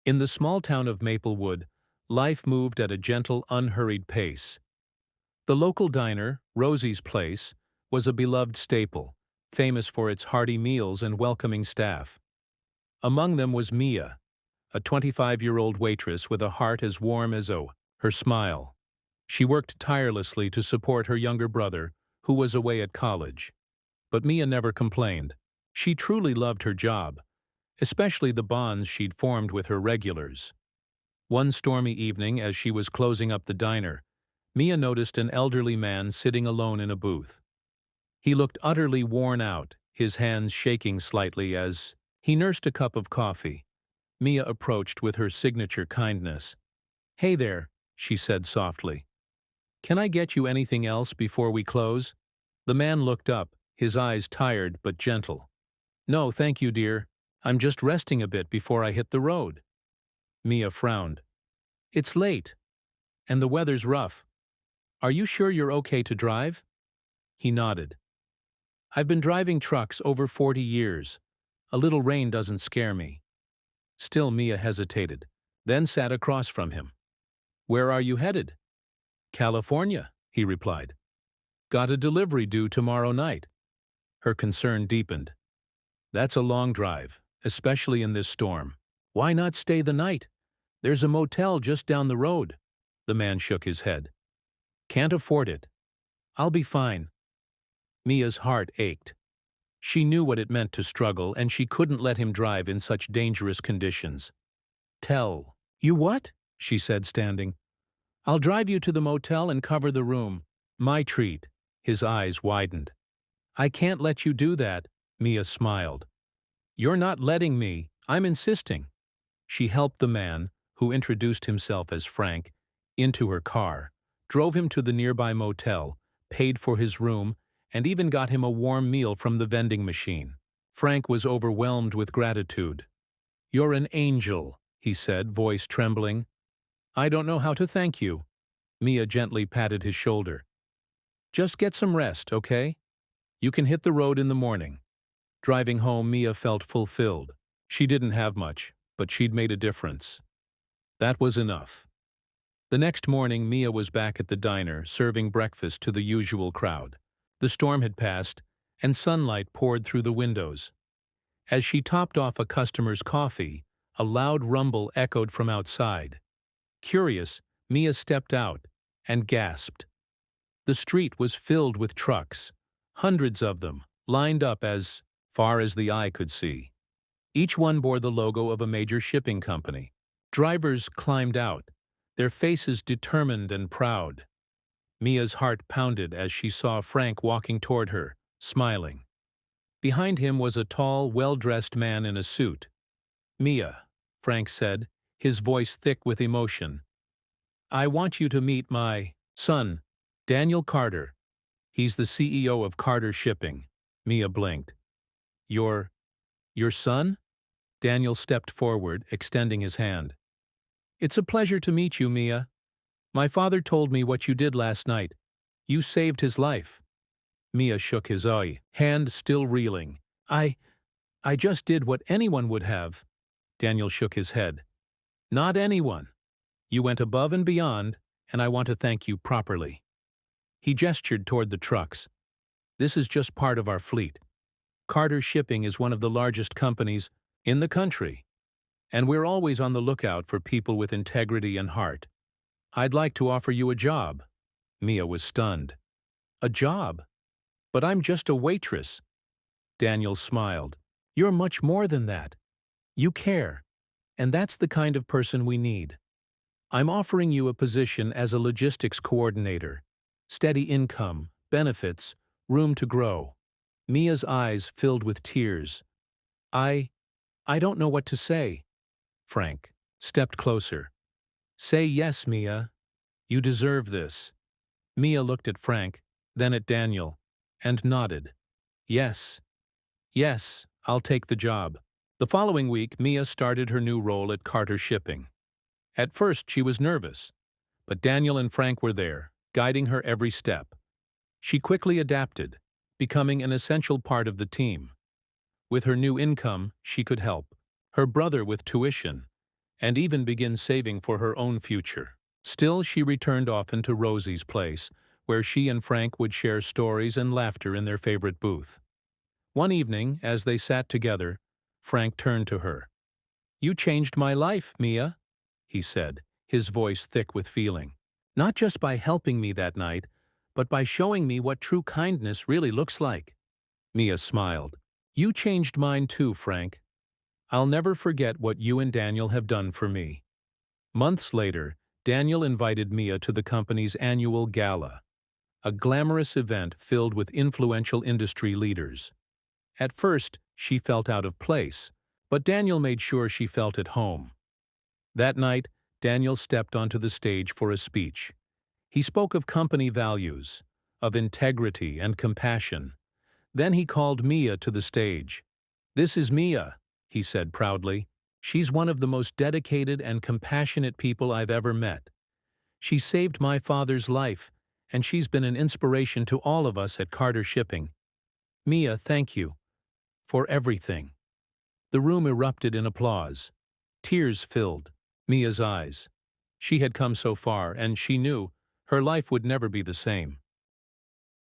In the small town of Maplewood, life moved at a gentle, unhurried pace. The local diner, Rosie's Place, was a beloved staple, famous for its hearty meals and welcoming staff. Among them was Mia, a 25-year-old waitress with a heart as warm as her smile. She worked tirelessly to support her younger brother, who was away at college. But Mia never complained. She truly loved her job, especially the bonds she'd formed with her regulars. One stormy evening, as she was closing up the diner, Mia noticed an elderly man sitting alone in a booth. He looked utterly worn out, his hands shaking slightly as he nursed a cup of coffee. Mia approached with her signature kindness. "Hey there," she said softly. "Can I get you anything else before we close?" The man looked up, his eyes tired but gentle. "No, thank you, dear. I'm just resting a bit before I hit the road." Mia frowned. "It's late, and the weather's rough. Are you sure you're okay to drive?" He nodded. "I've been driving trucks over 40 years. A little rain doesn't scare me." Still Mia hesitated, then sat across from him. "Where are you headed?" "California," he replied. "Got a delivery due tomorrow night." Her concern deepened. "That's a long drive, especially in this storm. Why not stay the night? There's a motel just down the road." The man shook his head. "Can't afford it. I'll be fine." Mia's heart ached. She knew what it meant to struggle, and she couldn't let him drive in such dangerous conditions. "Tell you what?" she said, standing. "I'll drive you to the motel and cover the room. My treat." His eyes widened. "I can't let you do that," Mia smiled. "You're not letting me. I'm insisting." She helped the man, who introduced himself as Frank, into her car, drove him to the nearby motel, paid for his room, and even got him a warm meal from the vending machine. Frank was overwhelmed with gratitude. "You're an angel," he said, voice trembling. "I don't know how to thank you." Mia gently patted his shoulder. "Just get some rest, okay? You can hit the road in the morning." Driving home, Mia felt fulfilled. She didn't have much, but she'd made a difference. That was enough. The next morning, Mia was back at the diner, serving breakfast to the usual crowd. The storm had passed, and sunlight poured through the windows. As she topped off a customer's coffee, a loud rumble echoed from outside. Curious, Mia stepped out and gasped. The street was filled with trucks, hundreds of them, lined up as far as the eye could see. Each one bore the logo of a major shipping company. Drivers climbed out, their faces determined and proud. Mia's heart pounded as she saw Frank walking toward her, smiling. Behind him was a tall, well-dressed man in a suit. "Mia," Frank said, his voice thick with emotion. "I want you to meet my son, Daniel Carter. He's the CEO of Carter Shipping." Mia blinked. Your son?" Daniel stepped forward, extending his hand. "It's a pleasure to meet you, Mia. My father told me what you did last night. You saved his life." Mia shook his hand, still reeling. I just did what anyone would have." Daniel shook his head. "Not anyone. You went above and beyond, and I want to thank you properly." He gestured toward the trucks. "This is just part of our fleet. Carter Shipping is one of the largest companies in the country, and we're always on the lookout for people with integrity and heart. I'd like to offer you a job." Mia was stunned. "A job? But I'm just a waitress." Daniel smiled. "You're much more than that. You care, and that's the kind of person we need. I'm offering you a position as a logistics coordinator. Steady income, benefits, room to grow." Mia's eyes filled with tears. I don't know what to say." Frank stepped closer. "Say yes, Mia. You deserve this." Mia looked at Frank, then at Daniel, and nodded. "Yes. Yes, I'll take the job." The following week, Mia started her new role at Carter Shipping. At first, she was nervous, but Daniel and Frank were there, guiding her every step. She quickly adapted, becoming an essential part of the team. With her new income, she could help her brother with tuition, and even begin saving for her own future. Still, she returned often to Rosie's place, where she and Frank would share stories and laughter in their favorite booth. One evening, as they sat together, Frank turned to her. "You changed my life, Mia," he said, his voice thick with feeling. "Not just by helping me that night, but by showing me what true kindness really looks like." Mia smiled. "You changed mine too, Frank. I'll never forget what you and Daniel have done for me." Months later, Daniel invited Mia to the company's annual gala, a glamorous event filled with influential industry leaders. At first, she felt out of place, but Daniel made sure she felt at home. That night, Daniel stepped onto the stage for a speech. He spoke of company values, of integrity and compassion. Then he called Mia to the stage. "This is Mia," he said proudly. "She's one of the most dedicated and compassionate people I've ever met. She saved my father's life, and she's been an inspiration to all of us at Carter Shipping. Mia, thank you for everything." The room erupted in applause. Tears filled Mia's eyes. She had come so far, and she knew her life would never be the same.